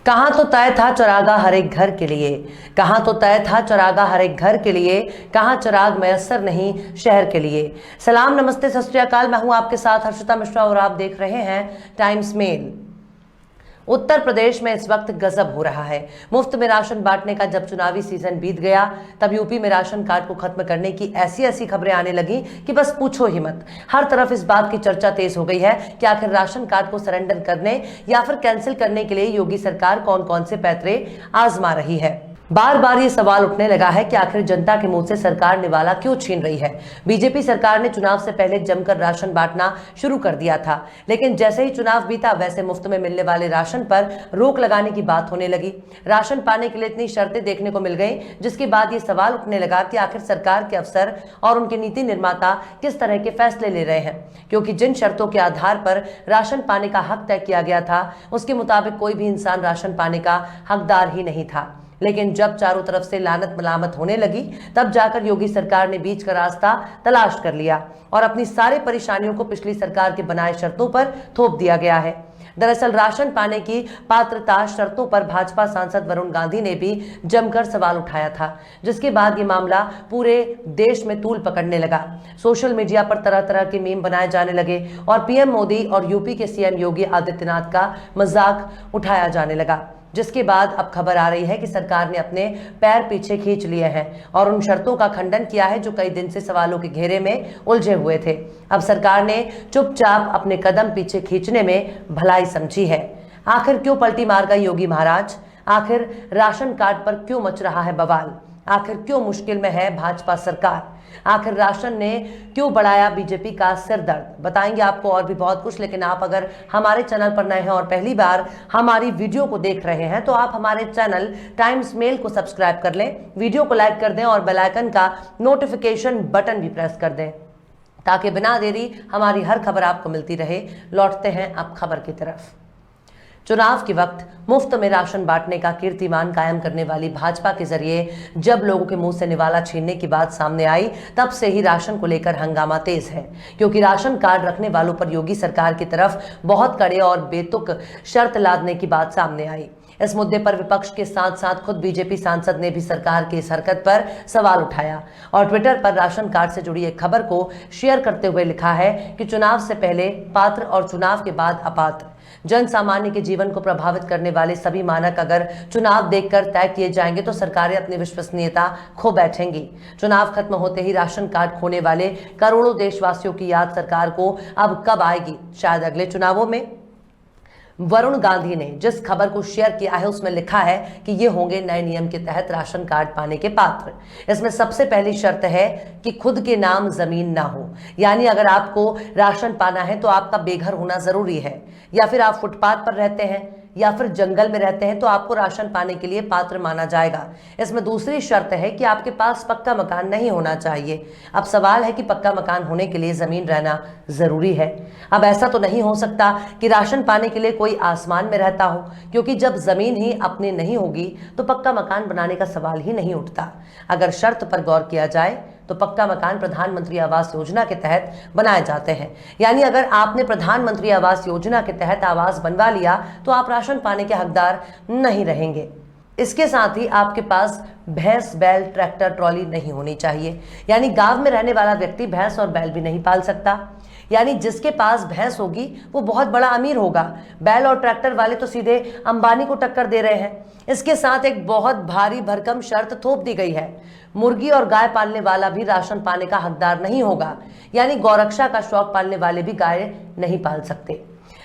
कहाँ तो तय था चरागा हर एक घर के लिए, कहाँ तो तय था चरागा हर एक घर के लिए, कहाँ चिराग मयस्सर नहीं शहर के लिए। सलाम, नमस्ते, सत श्री अकाल। मैं हूं आपके साथ हर्षिता मिश्रा और आप देख रहे हैं टाइम्स मेल। उत्तर प्रदेश में इस वक्त गजब हो रहा है। मुफ्त में राशन बांटने का जब चुनावी सीजन बीत गया तब यूपी में राशन कार्ड को खत्म करने की ऐसी ऐसी खबरें आने लगी कि बस पूछो ही मत। हर तरफ इस बात की चर्चा तेज हो गई है कि आखिर राशन कार्ड को सरेंडर करने या फिर कैंसिल करने के लिए योगी सरकार कौन कौन से पैतरे आजमा रही है। बार बार ये सवाल उठने लगा है कि आखिर जनता के मुंह से सरकार निवाला क्यों छीन रही है। बीजेपी सरकार ने चुनाव से पहले जमकर राशन बांटना शुरू कर दिया था, लेकिन जैसे ही चुनाव बीता वैसे मुफ्त में मिलने वाले राशन पर रोक लगाने की बात होने लगी। राशन पाने के लिए इतनी शर्तें देखने को मिल गई, जिसके बाद ये सवाल उठने लगा कि आखिर सरकार के अफसर और उनके नीति निर्माता किस तरह के फैसले ले रहे हैं, क्योंकि जिन शर्तों के आधार पर राशन पाने का हक तय किया गया था उसके मुताबिक कोई भी इंसान राशन पाने का हकदार ही नहीं था। लेकिन जब चारों तरफ से लानत मलामत होने लगी तब जाकर योगी सरकार ने बीच का रास्ता तलाश कर लिया और अपनी सारी परेशानियों को पिछली सरकार के बनाए शर्तों पर थोप दिया गया है। दरअसल राशन पाने की पात्रता शर्तों पर भाजपा सांसद वरुण गांधी ने भी जमकर सवाल उठाया था, जिसके बाद ये मामला पूरे देश में तूल पकड़ने लगा। सोशल मीडिया पर तरह तरह के मीम बनाए जाने लगे और पीएम मोदी और यूपी के सीएम योगी आदित्यनाथ का मजाक उठाया जाने लगा, जिसके बाद अब खबर आ रही है कि सरकार ने अपने पैर पीछे खींच लिए हैं और उन शर्तों का खंडन किया है जो कई दिन से सवालों के घेरे में उलझे हुए थे। अब सरकार ने चुपचाप अपने कदम पीछे खींचने में भलाई समझी है। आखिर क्यों पलटी मार गए योगी महाराज? आखिर राशन कार्ड पर क्यों मच रहा है बवाल? आखिर क्यों मुश्किल में है भाजपा सरकार? आखिर राशन ने क्यों बढ़ाया बीजेपी का सिर दर्द? बताएंगे आपको और भी बहुत कुछ। लेकिन आप अगर हमारे चैनल पर नए हैं और पहली बार हमारी वीडियो को देख रहे हैं तो आप हमारे चैनल टाइम्स मेल को सब्सक्राइब कर लें, वीडियो को लाइक कर दें और बेल आइकन का नोटिफिकेशन बटन भी प्रेस कर दें ताकि बिना देरी हमारी हर खबर आपको मिलती रहे। लौटते हैं अब खबर की तरफ। चुनाव के वक्त मुफ्त में राशन बांटने का कीर्तिमान कायम करने वाली भाजपा के जरिए जब लोगों के मुंह से निवाला छीनने की बात सामने आई तब से ही राशन को लेकर हंगामा तेज है, क्योंकि राशन कार्ड रखने वालों पर योगी सरकार की तरफ बहुत कड़े और बेतुक शर्त लादने की बात सामने आई। इस मुद्दे पर विपक्ष के साथ साथ खुद बीजेपी सांसद ने भी सरकार की इस हरकत पर सवाल उठाया और ट्विटर पर राशन कार्ड से जुड़ी एक खबर को शेयर करते हुए लिखा है कि चुनाव से पहले पात्र और चुनाव के बाद अपात्र। जन सामान्य के जीवन को प्रभावित करने वाले सभी मानक अगर चुनाव देखकर तय किए जाएंगे तो सरकारें अपनी विश्वसनीयता खो बैठेंगी। चुनाव खत्म होते ही राशन कार्ड खोने वाले करोड़ों देशवासियों की याद सरकार को अब कब आएगी? शायद अगले चुनावों में। वरुण गांधी ने जिस खबर को शेयर किया है उसमें लिखा है कि ये होंगे नए नियम के तहत राशन कार्ड पाने के पात्र। इसमें सबसे पहली शर्त है कि खुद के नाम जमीन ना हो, यानी अगर आपको राशन पाना है तो आपका बेघर होना जरूरी है, या फिर आप फुटपाथ पर रहते हैं या फिर जंगल में रहते हैं तो आपको राशन पाने के लिए पात्र माना जाएगा। इसमें दूसरी शर्त है कि आपके पास पक्का मकान नहीं होना चाहिए। अब सवाल है कि पक्का मकान होने के लिए जमीन रहना जरूरी है। अब ऐसा तो नहीं हो सकता कि राशन पाने के लिए कोई आसमान में रहता हो, क्योंकि जब जमीन ही अपनी नहीं होगी तो पक्का मकान बनाने का सवाल ही नहीं उठता। अगर शर्त पर गौर किया जाए तो पक्का मकान प्रधानमंत्री आवास योजना के तहत बनाए जाते हैं, यानी अगर आपने प्रधानमंत्री आवास योजना के तहत आवास बनवा लिया तो आप राशन पाने के हकदार नहीं रहेंगे। इसके साथ ही आपके पास भैंस, बैल, ट्रैक्टर, ट्रॉली नहीं होनी चाहिए, यानी गांव में रहने वाला व्यक्ति भैंस और बैल भी नहीं पाल सकता। यानी जिसके पास भैंस होगी वो बहुत बड़ा अमीर होगा, बैल और ट्रैक्टर वाले तो सीधे अंबानी को टक्कर दे रहे हैं। इसके साथ एक बहुत भारी भरकम शर्त थोप दी गई है, मुर्गी और गाय पालने वाला भी राशन पाने का हकदार नहीं होगा, यानी गौरक्षा का शौक पालने वाले भी गाय नहीं पाल सकते।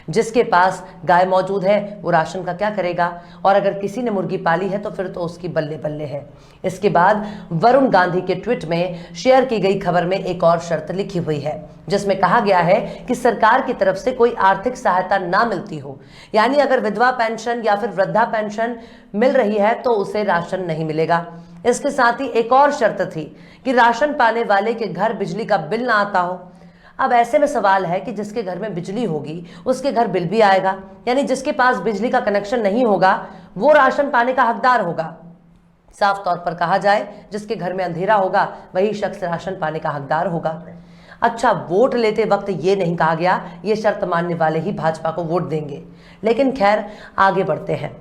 जिसके पास गाय मौजूद है वो राशन का क्या करेगा? और अगर किसी ने मुर्गी पाली है तो फिर तो उसकी बल्ले बल्ले है। इसके बाद वरुण गांधी के ट्वीट में शेयर की गई खबर में एक और शर्त लिखी हुई है, जिसमें कहा गया है कि सरकार की तरफ से कोई आर्थिक सहायता ना मिलती हो, यानी अगर विधवा पेंशन या फिर वृद्धा पेंशन मिल रही है तो उसे राशन नहीं मिलेगा। इसके साथ ही एक और शर्त थी कि राशन पाने वाले के घर बिजली का बिल ना आता हो। अब ऐसे में सवाल है कि जिसके घर में बिजली होगी उसके घर बिल भी आएगा, यानी जिसके पास बिजली का कनेक्शन नहीं होगा वो राशन पाने का हकदार होगा। साफ तौर पर कहा जाए जिसके घर में अंधेरा होगा वही शख्स राशन पाने का हकदार होगा। अच्छा, वोट लेते वक्त ये नहीं कहा गया ये शर्त मानने वाले ही भाजपा को वोट देंगे, लेकिन खैर आगे बढ़ते हैं।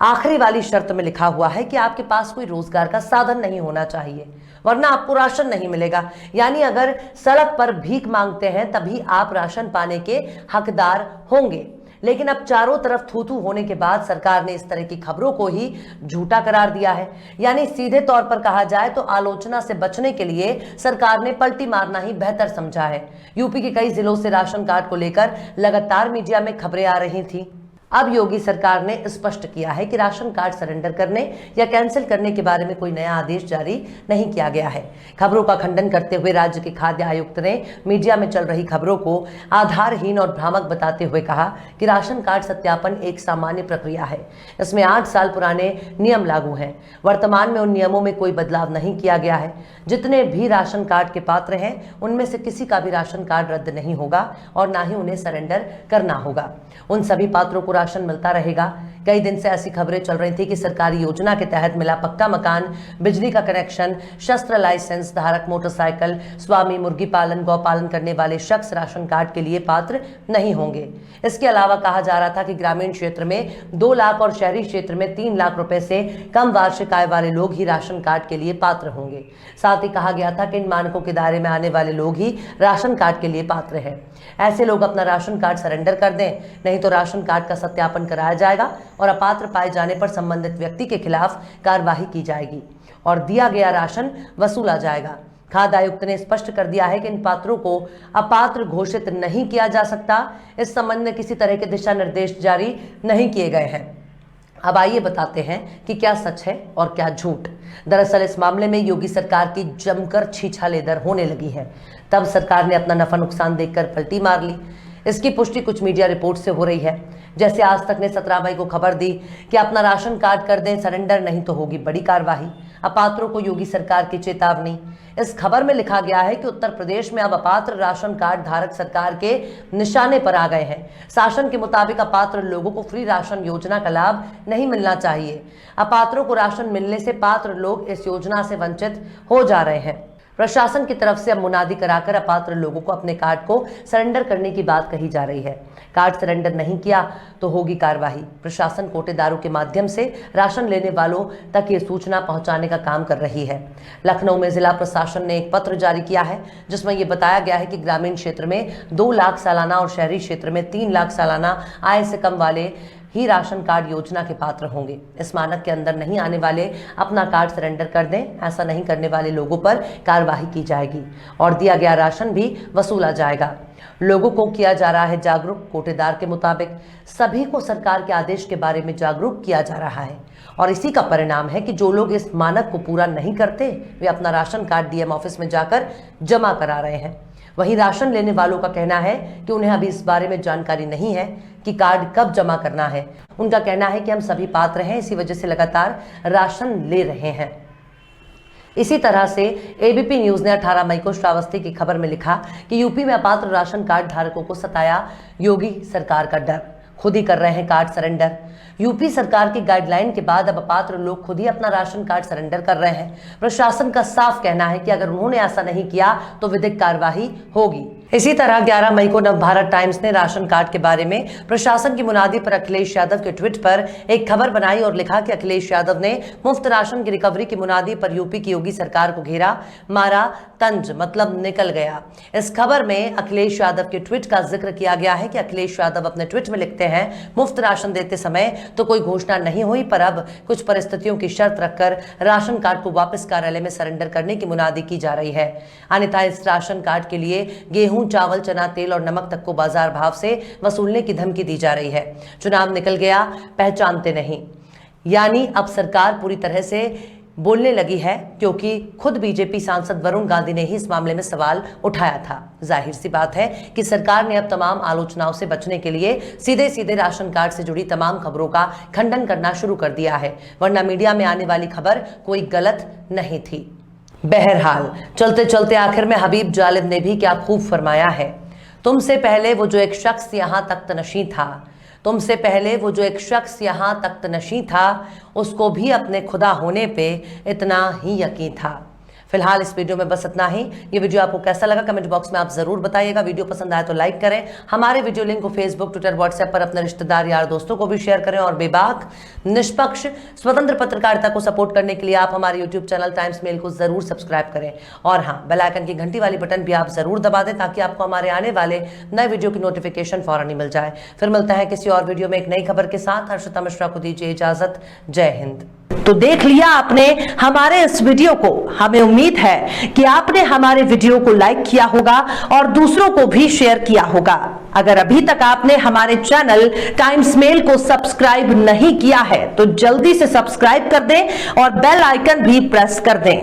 आखिरी वाली शर्त में लिखा हुआ है कि आपके पास कोई रोजगार का साधन नहीं होना चाहिए, वरना आपको राशन नहीं मिलेगा। यानी अगर सड़क पर भीख मांगते हैं तभी आप राशन पाने के हकदार होंगे। लेकिन अब चारों तरफ थू थू होने के बाद सरकार ने इस तरह की खबरों को ही झूठा करार दिया है। यानी सीधे तौर पर कहा जाए तो आलोचना से बचने के लिए सरकार ने पलटी मारना ही बेहतर समझा है। यूपी के कई जिलों से राशन कार्ड को लेकर लगातार मीडिया में खबरें आ रही थी। अब योगी सरकार ने स्पष्ट किया है कि राशन कार्ड सरेंडर करने या कैंसिल करने के बारे में कोई नया आदेश जारी नहीं किया गया है। खबरों का खंडन करते हुए राज्य के खाद्य आयुक्त ने मीडिया में चल रही खबरों को आधारहीन और भ्रामक बताते हुए कहा कि राशन कार्ड सत्यापन एक सामान्य प्रक्रिया है। इसमें 8 साल पुराने नियम लागू हैं। वर्तमान में उन नियमों में कोई बदलाव नहीं किया गया है। जितने भी राशन कार्ड के पात्र हैं उनमें से किसी का भी राशन कार्ड रद्द नहीं होगा और ना ही उन्हें सरेंडर करना होगा। उन सभी पात्रों को राशन मिलता रहेगा। कई दिन से ऐसी खबरें चल रही थी कि सरकारी योजना के तहत मिला पक्का मकान, बिजली का कनेक्शन, शस्त्र लाइसेंस धारक, मोटरसाइकिल स्वामी, मुर्गी पालन, गौ पालन करने वाले शख्स राशन कार्ड के लिए पात्र नहीं होंगे। इसके अलावा कहा जा रहा था कि ग्रामीण क्षेत्र में 2 लाख और शहरी क्षेत्र में 3 लाख रुपए से कम वार्षिक आय वाले लोग ही राशन कार्ड के लिए पात्र होंगे। साथ ही कहा गया था कि इन मानकों के दायरे में आने वाले लोग ही राशन कार्ड के लिए पात्र हैं। ऐसे लोग अपना राशन कार्ड सरेंडर कर दें, नहीं तो राशन कार्ड का सत्यापन कराया जाएगा और अपात्र पाए जाने पर संबंधित व्यक्ति के खिलाफ कार्रवाई की जाएगी और दिया गया राशन वसूला जाएगा। खाद्य आयुक्त ने स्पष्ट कर दिया है कि इन पात्रों को अपात्र घोषित नहीं किया जा सकता। इस संबंध में किसी तरह के दिशा निर्देश जारी नहीं किए गए हैं। अब आइए बताते हैं कि क्या सच है और क्या झूठ। दरअसल इस मामले में योगी सरकार की जमकर छीछालेदर होने लगी है। तब सरकार ने अपना नफा नुकसान देखकर पलटी मार ली। इसकी पुष्टि कुछ मीडिया रिपोर्ट से हो रही है। जैसे आज तक ने 17 मई को खबर दी कि अपना राशन कार्ड कर दें सरेंडर, नहीं तो होगी बड़ी कार्रवाई। अपात्रों को योगी सरकार की चेतावनी। इस खबर में लिखा गया है कि उत्तर प्रदेश में अब अपात्र राशन कार्ड धारक सरकार के निशाने पर आ गए हैं। शासन के मुताबिक अपात्र लोगों को फ्री राशन योजना का लाभ नहीं मिलना चाहिए। अपात्रों को राशन मिलने से पात्र लोग इस योजना से वंचित हो जा रहे हैं। प्रशासन की तरफ से अब मुनादी कराकर अपात्र लोगों को अपने कार्ड को सरेंडर करने की बात कही जा रही है। कार्ड सरेंडर नहीं किया तो होगी कार्रवाई। प्रशासन कोटेदारों के माध्यम से राशन लेने वालों तक ये सूचना पहुंचाने का काम कर रही है। लखनऊ में जिला प्रशासन ने एक पत्र जारी किया है जिसमें यह बताया गया है कि ग्रामीण क्षेत्र में 2 लाख सालाना और शहरी क्षेत्र में 3 लाख सालाना आय से कम वाले ही राशन कार्ड योजना के पात्र होंगे। इस मानक के अंदर नहीं आने वाले अपना कार्ड सरेंडर कर दें। ऐसा नहीं करने वाले लोगों पर कार्रवाई की जाएगी और दिया गया राशन भी वसूला जाएगा। लोगों को किया जा रहा है जागरूक। कोटेदार के मुताबिक सभी को सरकार के आदेश के बारे में जागरूक किया जा रहा है और इसी का परिणाम है कि जो लोग इस मानक को पूरा नहीं करते वे अपना राशन कार्ड डीएम ऑफिस में जाकर जमा करा रहे हैं। वहीं राशन लेने वालों का कहना है कि उन्हें अभी इस बारे में जानकारी नहीं है कि कार्ड कब जमा करना है। उनका कहना है कि हम सभी पात्र हैं, इसी वजह से लगातार राशन ले रहे हैं। इसी तरह से एबीपी न्यूज ने 18 मई को श्रावस्ती की खबर में लिखा कि यूपी में अपात्र राशन कार्ड धारकों को सताया योगी सरकार का डर, खुद ही कर रहे हैं कार्ड सरेंडर। यूपी सरकार की गाइडलाइन के बाद अब अपात्र लोग खुद ही अपना राशन कार्ड सरेंडर कर रहे हैं। प्रशासन का साफ कहना है कि अगर उन्होंने ऐसा नहीं किया तो विधिक कार्यवाही होगी। इसी तरह 11 मई को नवभारत टाइम्स ने राशन कार्ड के बारे में प्रशासन की मुनादी पर अखिलेश यादव के ट्वीट पर एक खबर बनाई और लिखा कि अखिलेश यादव ने मुफ्त राशन की रिकवरी की मुनादी पर यूपी की योगी सरकार को घेरा, मारा तंज, मतलब निकल गया। इस खबर में अखिलेश यादव के ट्वीट का जिक्र किया गया है कि अखिलेश यादव अपने ट्वीट में लिखते हैं, मुफ्त राशन देते समय तो कोई घोषणा नहीं हुई, पर अब कुछ परिस्थितियों की शर्त रखकर राशन कार्ड को वापस कार्यालय में सरेंडर करने की मुनादी की जा रही है। अन्यथा इस राशन कार्ड के लिए गेहूं, चावल, चना, तेल और नमक तक को बाजार भाव से वसूलने की धमकी दी जा रही है। चुनाव निकल गया, पहचानते नहीं। यानी अब सरकार पूरी तरह से बोलने लगी है, क्योंकि खुद बीजेपी सांसद वरुण गांधी ने ही इस मामले में सवाल उठाया था। जाहिर सी बात है कि सरकार ने अब तमाम आलोचनाओं से बचने के लिए सीधे सीधे राशन कार्ड से जुड़ी तमाम खबरों का खंडन करना शुरू कर दिया है, वरना मीडिया में आने वाली खबर कोई गलत नहीं थी। बहरहाल चलते चलते आखिर में हबीब जालिब ने भी क्या खूब फरमाया है, तुमसे पहले वो जो एक शख्स यहाँ तख्तनशी था, तुमसे पहले वो जो एक शख्स यहाँ तख्तनशी था, उसको भी अपने खुदा होने पे इतना ही यकीन था। फिलहाल इस वीडियो में बस इतना ही। ये वीडियो आपको कैसा लगा कमेंट बॉक्स में आप जरूर बताइएगा। वीडियो पसंद आए तो लाइक करें। हमारे वीडियो लिंक को फेसबुक, ट्विटर, व्हाट्सएप पर अपने रिश्तेदार, यार, दोस्तों को भी शेयर करें। और बेबाक, निष्पक्ष, स्वतंत्र पत्रकारिता को सपोर्ट करने के लिए आप हमारे यूट्यूब चैनल टाइम्स मेल को जरूर सब्सक्राइब करें। और हाँ, बेल आइकन की घंटी वाली बटन भी आप जरूर दबा दें ताकि आपको हमारे आने वाले नए वीडियो की नोटिफिकेशन फौरन ही मिल जाए। फिर मिलते हैं किसी और वीडियो में एक नई खबर के साथ। हर्षिता मिश्रा को दीजिए इजाजत। जय हिंद। तो देख लिया आपने हमारे इस वीडियो को। हमें उम्मीद है कि आपने हमारे वीडियो को लाइक किया होगा और दूसरों को भी शेयर किया होगा। अगर अभी तक आपने हमारे चैनल टाइम्स मेल को सब्सक्राइब नहीं किया है तो जल्दी से सब्सक्राइब कर दें और बेल आइकन भी प्रेस कर दें।